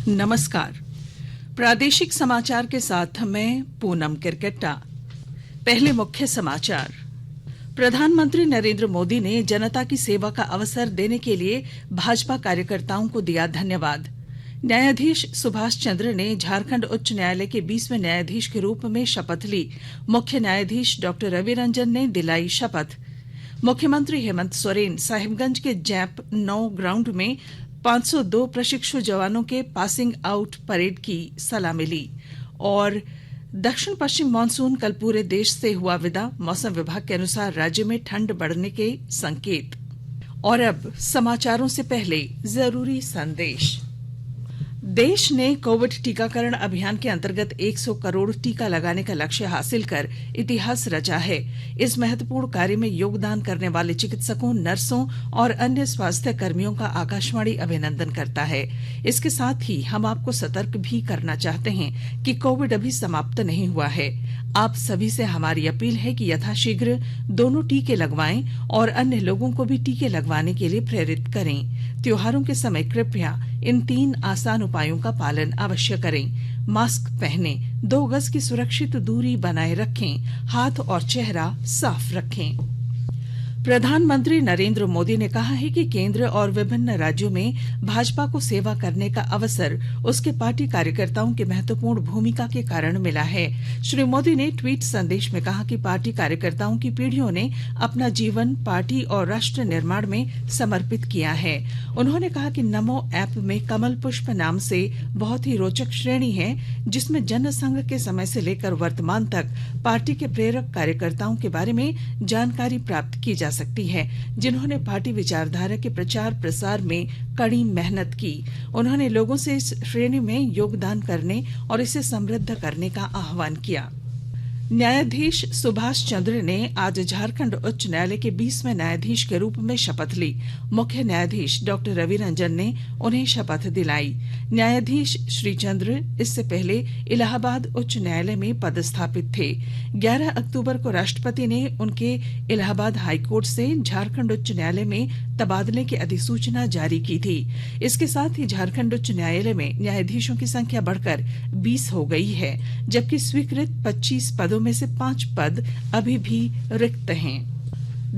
नमस्कार। प्रादेशिक समाचार के साथ मैं पूनम किरकेट्टा। पहले मुख्य समाचार। प्रधानमंत्री नरेंद्र मोदी ने जनता की सेवा का अवसर देने के लिए भाजपा कार्यकर्ताओं को दिया धन्यवाद। न्यायाधीश सुभाष चंद्र ने झारखंड उच्च न्यायालय के 20वें न्यायाधीश के रूप में शपथ ली। मुख्य न्यायाधीश डॉ रवि रंजन ने दिलाई शपथ। मुख्यमंत्री हेमंत सोरेन साहिबगंज के जैप 9 ग्राउंड में 502 प्रशिक्षु जवानों के पासिंग आउट परेड की सलामी ली। और दक्षिण पश्चिम मानसून कल पूरे देश से हुआ विदा। मौसम विभाग के अनुसार राज्य में ठंड बढ़ने के संकेत। और अब समाचारों से पहले जरूरी संदेश। देश ने कोविड टीकाकरण अभियान के अंतर्गत 100 करोड़ टीका लगाने का लक्ष्य हासिल कर इतिहास रचा है। इस महत्वपूर्ण कार्य में योगदान करने वाले चिकित्सकों, नर्सों और अन्य स्वास्थ्य कर्मियों का आकाशवाणी अभिनंदन करता है। इसके साथ ही हम आपको सतर्क भी करना चाहते हैं कि कोविड अभी समाप्त नहीं हुआ है। आप सभी से हमारी अपील है कि यथाशीघ्र दोनों टीके लगवाएं और अन्य लोगों को भी टीके लगवाने के लिए प्रेरित करें। त्योहारों के समय कृपया इन 3 आसान उपायों का पालन अवश्य करें। मास्क पहनें, 2 गज की सुरक्षित दूरी बनाए रखें, हाथ और चेहरा साफ रखें। प्रधानमंत्री नरेंद्र मोदी ने कहा है कि केंद्र और विभिन्न राज्यों में भाजपा को सेवा करने का अवसर उसके पार्टी कार्यकर्ताओं की महत्वपूर्ण भूमिका के कारण मिला है। श्री मोदी ने ट्वीट संदेश में कहा कि पार्टी कार्यकर्ताओं की पीढ़ियों ने अपना जीवन पार्टी और राष्ट्र निर्माण में समर्पित किया है। उन्होंने कहा कि नमो ऐप में कमल पुष्प नाम से बहुत ही रोचक श्रेणी है, जिसमें जनसंघ के समय से लेकर वर्तमान तक पार्टी के प्रेरक कार्यकर्ताओं के बारे में जानकारी प्राप्त की जा सकती है, जिन्होंने पार्टी विचारधारा के प्रचार प्रसार में कड़ी मेहनत की। उन्होंने लोगों से इस श्रेणी में योगदान करने और इसे समृद्ध करने का आह्वान किया। न्यायाधीश सुभाष चंद्र ने आज झारखंड उच्च न्यायालय के 20वें न्यायाधीश के रूप में शपथ ली। मुख्य न्यायाधीश डॉ रवि रंजन ने उन्हें शपथ दिलाई। न्यायाधीश श्री चंद्र इससे पहले इलाहाबाद उच्च न्यायालय में पदस्थापित थे। 11 अक्टूबर को राष्ट्रपति ने उनके इलाहाबाद हाईकोर्ट से झारखंड उच्च न्यायालय में तबादले की अधिसूचना जारी की थी। इसके साथ ही झारखंड उच्च न्यायालय में न्यायाधीशों की संख्या बढ़कर 20 हो गई है, जबकि स्वीकृत 25 पदों में से 5 पद अभी भी रिक्त हैं।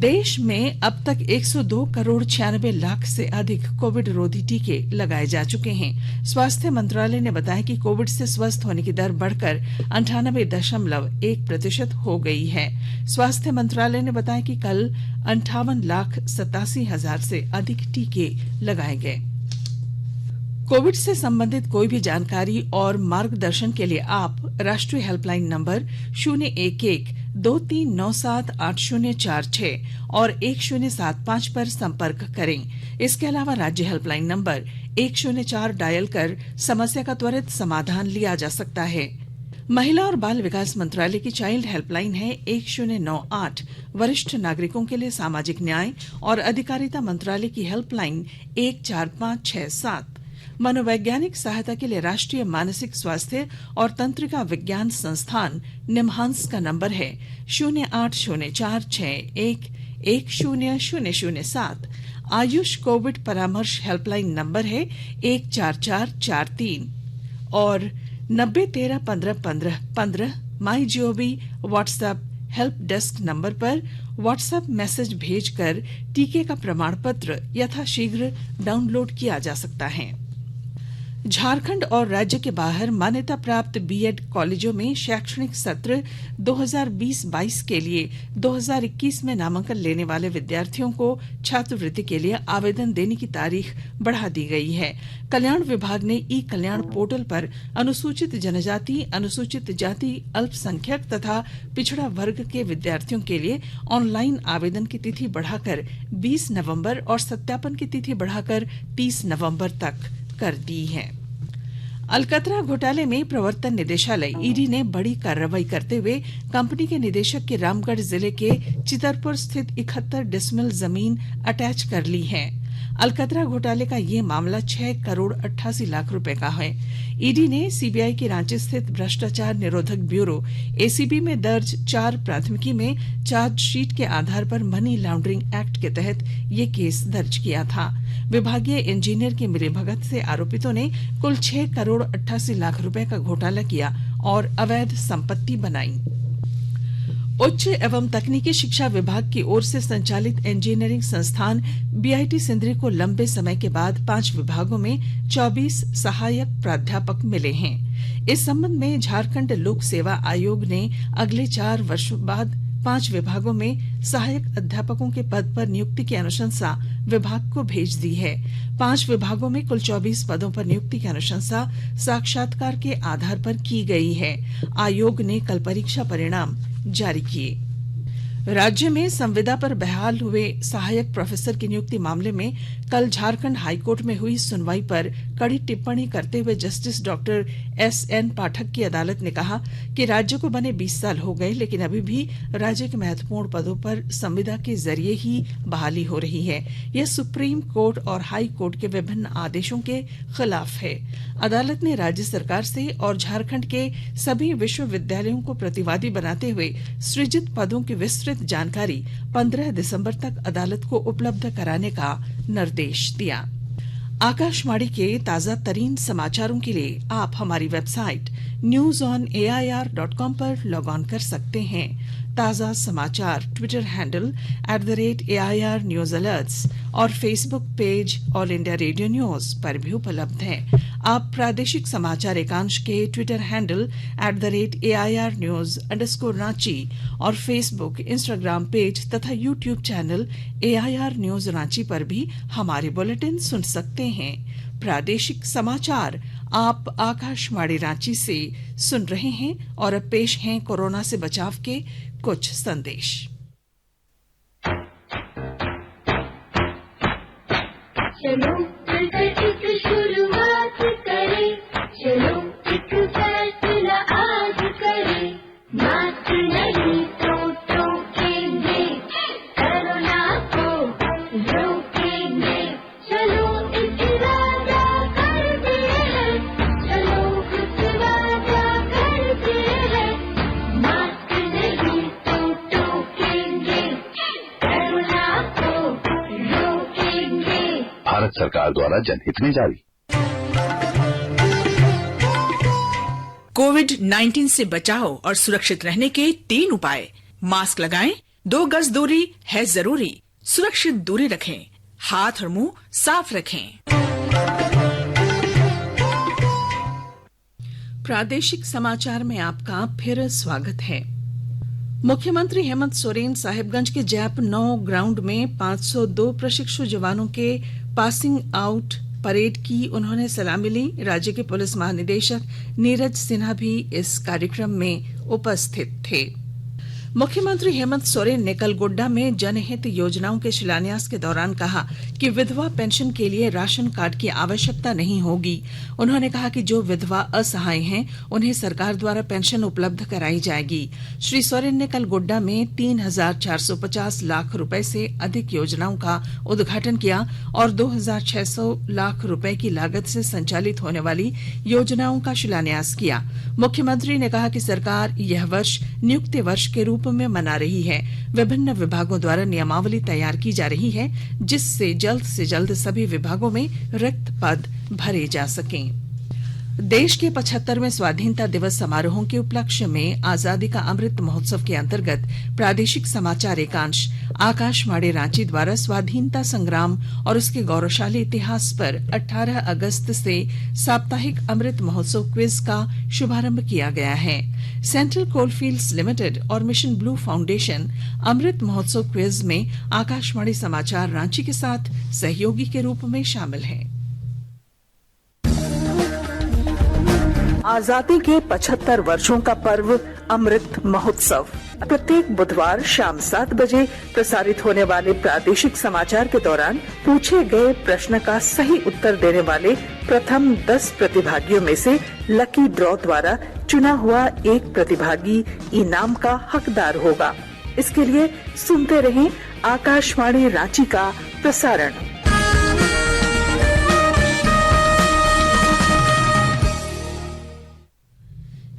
देश में अब तक 102 करोड़ 96 लाख से अधिक कोविड रोधी टीके लगाए जा चुके हैं। स्वास्थ्य मंत्रालय ने बताया कि कोविड से स्वस्थ होने की दर बढ़कर 98.1% हो गई है। स्वास्थ्य मंत्रालय ने बताया कि कल 58,87,000 से अधिक टीके लगाए गए। कोविड से संबंधित कोई भी जानकारी और मार्गदर्शन के लिए आप राष्ट्रीय हेल्पलाइन नंबर 011-2397-8046 और 1075 पर संपर्क करें। इसके अलावा राज्य हेल्पलाइन नंबर 104 डायल कर समस्या का त्वरित समाधान लिया जा सकता है। महिला और बाल विकास मंत्रालय की चाइल्ड हेल्पलाइन है 1098। वरिष्ठ नागरिकों के लिए सामाजिक न्याय और अधिकारिता मंत्रालय की हेल्पलाइन 14567। मनोवैज्ञानिक सहायता के लिए राष्ट्रीय मानसिक स्वास्थ्य और तंत्रिका विज्ञान संस्थान निम्हांस का नंबर है 080461100007। आयुष कोविड परामर्श हेल्पलाइन नंबर है 14443 और 90131515। MyGov WhatsApp help desk number पर व्हाट्सएप मैसेज भेजकर टीके का प्रमाण पत्र यथाशीघ्र डाउनलोड किया जा सकता है। झारखंड और राज्य के बाहर मान्यता प्राप्त बीएड कॉलेजों में शैक्षणिक सत्र 2020-22 के लिए 2021 में नामांकन लेने वाले विद्यार्थियों को छात्रवृत्ति के लिए आवेदन देने की तारीख बढ़ा दी गई है। कल्याण विभाग ने ई कल्याण पोर्टल पर अनुसूचित जनजाति, अनुसूचित जाति, अल्पसंख्यक तथा पिछड़ा वर्ग के विद्यार्थियों के लिए ऑनलाइन आवेदन की तिथि बढ़ाकर 20 नवंबर और सत्यापन की तिथि बढ़ाकर 30 नवंबर तक कर दी है। अलकतरा घोटाले में प्रवर्तन निदेशालय ईडी ने बड़ी कार्रवाई करते हुए कंपनी के निदेशक की रामगढ़ जिले के चितरपुर स्थित 71 डिसमिल जमीन अटैच कर ली है। अलकतरा घोटाले का ये मामला 6 करोड़ 88 लाख रुपए का है। ईडी ने सीबीआई की रांची स्थित भ्रष्टाचार निरोधक ब्यूरो एसीबी में दर्ज 4 प्राथमिकी में चार्जशीट के आधार पर मनी लॉन्ड्रिंग एक्ट के तहत ये केस दर्ज किया था। विभागीय इंजीनियर की मिलीभगत से आरोपितों ने कुल 6 करोड़ 88 लाख रुपए का घोटाला किया और अवैध संपत्ति बनाई। उच्च एवं तकनीकी शिक्षा विभाग की ओर से संचालित इंजीनियरिंग संस्थान बीआईटी सिंदरी को लंबे समय के बाद 5 विभागों में 24 सहायक प्राध्यापक मिले हैं। इस संबंध में झारखंड लोक सेवा आयोग ने अगले 4 वर्षों बाद 5 विभागों में सहायक अध्यापकों के पद पर नियुक्ति की अनुशंसा विभाग को भेज दी है। 5 विभागों में कुल 24 पदों पर नियुक्ति की अनुशंसा साक्षात्कार के आधार पर की गई है। आयोग ने कल परीक्षा परिणाम जारी किए। राज्य में संविदा पर बहाल हुए सहायक प्रोफेसर की नियुक्ति मामले में कल झारखंड हाईकोर्ट में हुई सुनवाई पर कड़ी टिप्पणी करते हुए जस्टिस डॉक्टर एसएन पाठक की अदालत ने कहा कि राज्य को बने 20 साल हो गए, लेकिन अभी भी राज्य के महत्वपूर्ण पदों पर संविदा के जरिए ही बहाली हो रही है। यह सुप्रीम कोर्ट और हाई कोर्ट के विभिन्न आदेशों के खिलाफ है। अदालत ने राज्य सरकार से और झारखंड के सभी विश्वविद्यालयों को प्रतिवादी बनाते हुए सृजित पदों की विस्तृत जानकारी 15 दिसंबर तक अदालत को उपलब्ध कराने का निर्देश दिया। आकाशवाणी के ताजा तरीन समाचारों के लिए आप हमारी वेबसाइट newsonair.com पर लॉग ऑन कर सकते हैं। ताजा समाचार Twitter handle @AIR News Alerts और Facebook page all India radio news पर भी उपलब्ध है। आप प्रादेशिक समाचार एकांश के ट्विटर हैंडल @AIR News _ और फेसबुक, इंस्टाग्राम पेज तथा YouTube channel AIR News Ranchi पर भी हमारे बुलेटिन सुन सकते हैं। प्रादेशिक समाचार आप आकाशवाणी रांची से सुन रहे हैं और अब पेश हैं कोरोना से बचाव के कुछ संदेश। चलो मिलकर एक शुरुआत करें, चलो एक फैसला आज करें, मास्क नहीं तो टोकेंगे, कोरोना को रोकेंगे। चलो एक वादा करते हैं, चलो कुछ वादा करते हैं, मास्क नहीं तो टोकेंगे, कोरोना को रोकेंगे। भारत सरकार द्वारा जनहित में जारी। कोविड-19 से बचाव और सुरक्षित रहने के 3 उपाय। मास्क लगाएं, 2 गज दूरी है जरूरी, सुरक्षित दूरी रखें, हाथ और मुंह साफ रखें। प्रादेशिक समाचार में आपका फिर स्वागत है। मुख्यमंत्री हेमंत सोरेन साहिबगंज के जैप 9 ग्राउंड में 502 प्रशिक्षु जवानों के पासिंग आउट परेड की उन्होंने सलामी ली। राज्य के पुलिस महानिदेशक नीरज सिन्हा भी इस कार्यक्रम में उपस्थित थे। मुख्यमंत्री हेमंत सोरेन ने कल गोड्डा में जनहित योजनाओं के शिलान्यास के दौरान कहा कि विधवा पेंशन के लिए राशन कार्ड की आवश्यकता नहीं होगी। उन्होंने कहा कि जो विधवा असहाय हैं उन्हें सरकार द्वारा पेंशन उपलब्ध कराई जाएगी। श्री सोरेन ने कल गोड्डा में 3,450 लाख रुपए से अधिक योजनाओं का उद्घाटन किया और 2,600 लाख रुपए की लागत से संचालित होने वाली योजनाओं का शिलान्यास किया। मुख्यमंत्री ने कहा कि सरकार यह वर्ष नियुक्ति वर्ष के रूप में मना रही है। विभिन्न विभागों द्वारा नियमावली तैयार की जा रही है जिससे जल्द से जल्द सभी विभागों में रिक्त पद भरे जा सकें। देश के 75वें स्वाधीनता दिवस समारोहों के उपलक्ष्य में आजादी का अमृत महोत्सव के अंतर्गत प्रादेशिक समाचार एकांश आकाशवाणी रांची द्वारा स्वाधीनता संग्राम और उसके गौरवशाली इतिहास पर 18 अगस्त से साप्ताहिक अमृत महोत्सव क्विज का शुभारंभ किया गया है। सेंट्रल कोलफील्ड्स लिमिटेड और mission blue foundation Amrit Mahotsav quiz में आकाशवाणी समाचार रांची के साथ सहयोगी के रूप में शामिल हैं। आजादी के 75 वर्षों का पर्व अमृत महोत्सव प्रत्येक बुधवार शाम 7 बजे प्रसारित होने वाले प्रादेशिक समाचार के दौरान पूछे गए प्रश्न का सही उत्तर देने वाले प्रथम 10 प्रतिभागियों में से लकी ड्रॉ द्वारा चुना हुआ एक प्रतिभागी इनाम का हकदार होगा। इसके लिए सुनते रहें आकाशवाणी रांची का प्रसारण।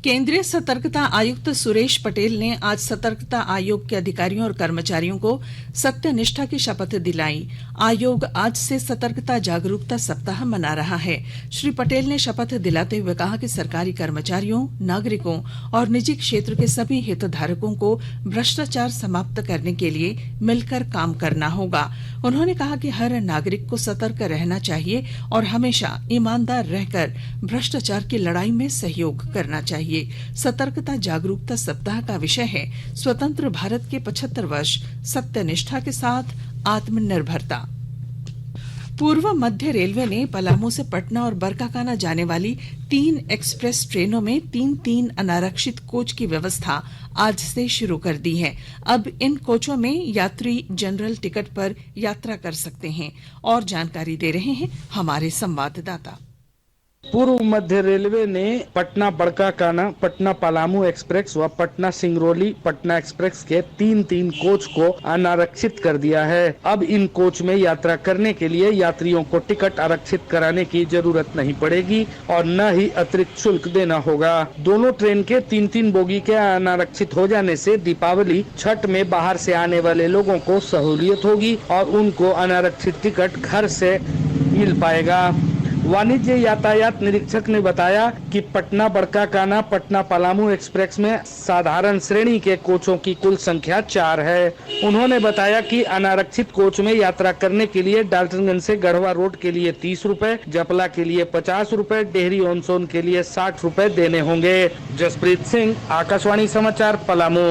केंद्रीय सतर्कता आयुक्त सुरेश पटेल ने आज सतर्कता आयोग के अधिकारियों और कर्मचारियों को सत्यनिष्ठा की शपथ दिलाई। आयोग आज से सतर्कता जागरूकता सप्ताह मना रहा है। श्री पटेल ने शपथ दिलाते हुए कहा कि सरकारी कर्मचारियों, नागरिकों और निजी क्षेत्र के सभी हितधारकों को भ्रष्टाचार समाप्त करने के लिए मिलकर काम करना होगा। उन्होंने कहा कि हर नागरिक को सतर्क रहना चाहिए और हमेशा ईमानदार रहकर भ्रष्टाचार की लड़ाई में सहयोग करना चाहिए। सतर्कता जागरूकता सप्ताह का विषय है स्वतंत्र भारत के 75 वर्ष सत्यनिष्ठा के साथ आत्मनिर्भरता। पूर्व मध्य रेलवे ने पलामू से पटना और बरकाकाना जाने वाली 3 एक्सप्रेस ट्रेनों में 3-3 अनारक्षित कोच की व्यवस्था आज से शुरू कर दी है। अब इन कोचों में यात्री जनरल टिकट पर यात्रा कर सकते हैं। और जानकारी दे रहे हैं हमारे संवाददाता। पूर्व मध्य रेलवे ने पटना बड़काकाना, पटना पलामू एक्सप्रेस व पटना सिंगरौली पटना एक्सप्रेस के 3-3 कोच को अनारक्षित कर दिया है। अब इन कोच में यात्रा करने के लिए यात्रियों को टिकट आरक्षित कराने की जरूरत नहीं पड़ेगी और न ही अतिरिक्त शुल्क देना होगा। दोनों ट्रेन के 3-3 बोगी के अनारक्षित हो जाने से दीपावली, छठ में बाहर से आने वाले लोगों को सहूलियत होगी और उनको अनारक्षित टिकट घर से मिल पाएगा। वाणिज्य यातायात निरीक्षक ने बताया कि पटना बड़काकाना पटना पलामू एक्सप्रेस में साधारण श्रेणी के कोचों की कुल संख्या 4 है। उन्होंने बताया कि अनारक्षित कोच में यात्रा करने के लिए डाल्टनगंज से गढ़वा रोड के लिए 30 रुपए, जपला के लिए 50 रुपए, डेहरी ऑन सोन के लिए 60 रुपए देने होंगे। जसप्रीत सिंह, आकाशवाणी समाचार, पलामू।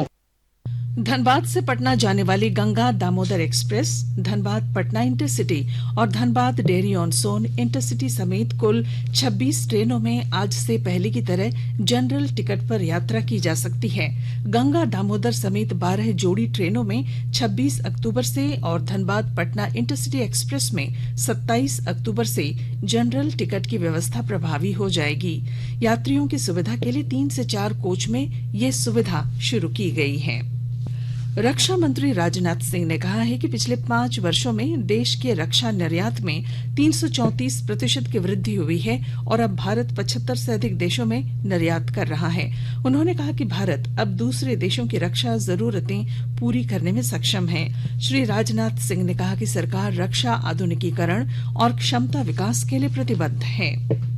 धनबाद से पटना जाने वाली गंगा दामोदर एक्सप्रेस, धनबाद पटना इंटरसिटी और धनबाद डेहरी ऑन सोन इंटरसिटी समेत कुल 26 ट्रेनों में आज से पहले की तरह जनरल टिकट पर यात्रा की जा सकती है। गंगा दामोदर समेत 12 जोड़ी ट्रेनों में 26 अक्टूबर से और धनबाद पटना इंटरसिटी एक्सप्रेस में 27 अक्टूबर से जनरल टिकट की व्यवस्था प्रभावी हो जाएगी। यात्रियों की सुविधा के लिए 3 से 4 कोच में ये सुविधा शुरू की गई है। रक्षा मंत्री राजनाथ सिंह ने कहा है कि पिछले 5 वर्षों में देश के रक्षा निर्यात में 334% की वृद्धि हुई है और अब भारत 75 से अधिक देशों में निर्यात कर रहा है। उन्होंने कहा कि भारत अब दूसरे देशों की रक्षा जरूरतें पूरी करने में सक्षम है। श्री राजनाथ सिंह ने कहा कि सरकार रक्षा आधुनिकीकरण और क्षमता विकास के लिए प्रतिबद्ध है।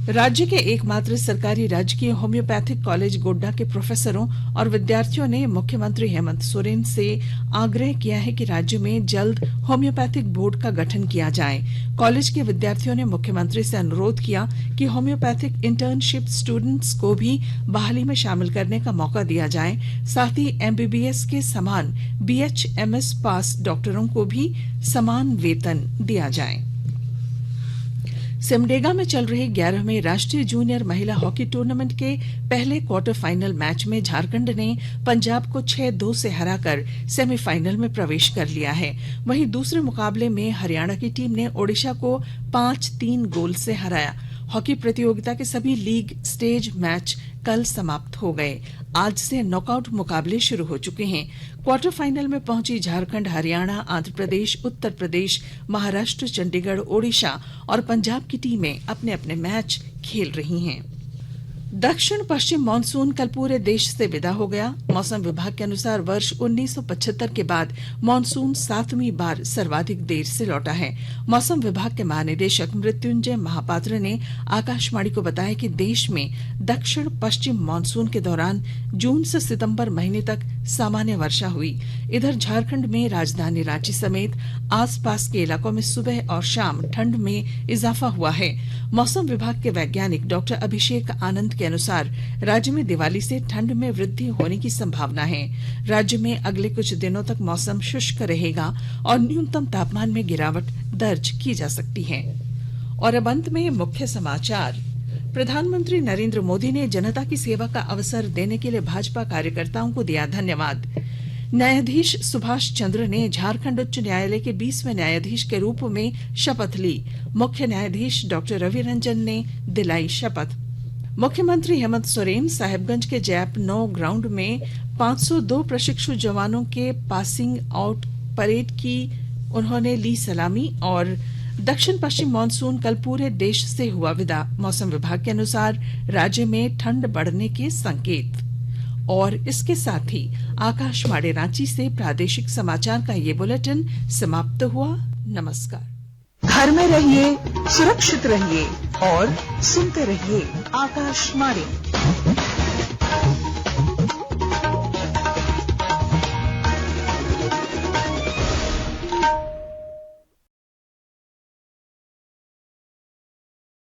राज्य के एकमात्र सरकारी राजकीय होम्योपैथिक कॉलेज गोड्डा के प्रोफेसरों और विद्यार्थियों ने मुख्यमंत्री हेमंत सोरेन से आग्रह किया है कि राज्य में जल्द होम्योपैथिक बोर्ड का गठन किया जाए। कॉलेज के विद्यार्थियों ने मुख्यमंत्री से अनुरोध किया कि होम्योपैथिक इंटर्नशिप स्टूडेंट्स को भी बहाली में शामिल करने का मौका दिया जाए। साथ ही MBBS के समान BHMS पास डॉक्टरों को भी समान वेतन दिया जाए। सिमडेगा में चल रहे 11वें राष्ट्रीय जूनियर महिला हॉकी टूर्नामेंट के पहले क्वार्टर फाइनल मैच में झारखंड ने पंजाब को 6-2 से हराकर सेमीफाइनल में प्रवेश कर लिया है। वहीं दूसरे मुकाबले में हरियाणा की टीम ने ओडिशा को 5-3 गोल से हराया। हॉकी प्रतियोगिता के सभी लीग स्टेज मैच कल समाप्त हो गए। आज से नॉकआउट मुकाबले शुरू हो चुके हैं। क्वार्टर फाइनल में पहुंची झारखंड, हरियाणा, आंध्र प्रदेश, उत्तर प्रदेश, महाराष्ट्र, चंडीगढ़, ओडिशा और पंजाब की टीमें अपने अपने मैच खेल रही हैं। दक्षिण पश्चिम मानसून कल पूरे देश से विदा हो गया। मौसम विभाग के अनुसार वर्ष 1975 के बाद मानसून 7वीं बार सर्वाधिक देर से लौटा है। मौसम विभाग के महानिदेशक मृत्युंजय महापात्र ने आकाशवाणी को बताया कि देश में दक्षिण पश्चिम मानसून के दौरान जून से सितंबर महीने तक सामान्य वर्षा हुई। इधर झारखंड में राजधानी रांची समेत आसपास के इलाकों में सुबह और शाम ठंड में इजाफा हुआ है। मौसम विभाग के वैज्ञानिक डॉक्टर अभिषेक आनंद के अनुसार राज्य में दिवाली से ठंड में वृद्धि होने की संभावना है। राज्य में अगले कुछ दिनों तक मौसम शुष्क रहेगा और न्यूनतम तापमान में गिरावट दर्ज की जा सकती है। और अब अंत में मुख्य समाचार। प्रधानमंत्री नरेंद्र मोदी ने जनता की सेवा का अवसर देने के लिए भाजपा कार्यकर्ताओं को दिया धन्यवाद। न्यायाधीश सुभाष चंद्र ने झारखंड उच्च न्यायालय के 20वें न्यायाधीश के रूप में शपथ ली। मुख्य न्यायाधीश डॉक्टर रवि रंजन ने दिलाई शपथ। मुख्यमंत्री हेमंत सोरेन साहेबगंज के जैप 9 ग्राउंड में 502 प्रशिक्षु जवानों के पासिंग आउट परेड की उन्होंने ली सलामी और दक्षिण पश्चिम मानसून कल पूरे देश से हुआ विदा। मौसम विभाग के अनुसार राज्य में ठंड बढ़ने के संकेत। और इसके साथ ही आकाशवाणी रांची से प्रादेशिक समाचार का ये बुलेटिन समाप्त हुआ। नमस्कार। घर में रहिए, सुरक्षित रहिए और सुनते रहिए आकाशवाणी।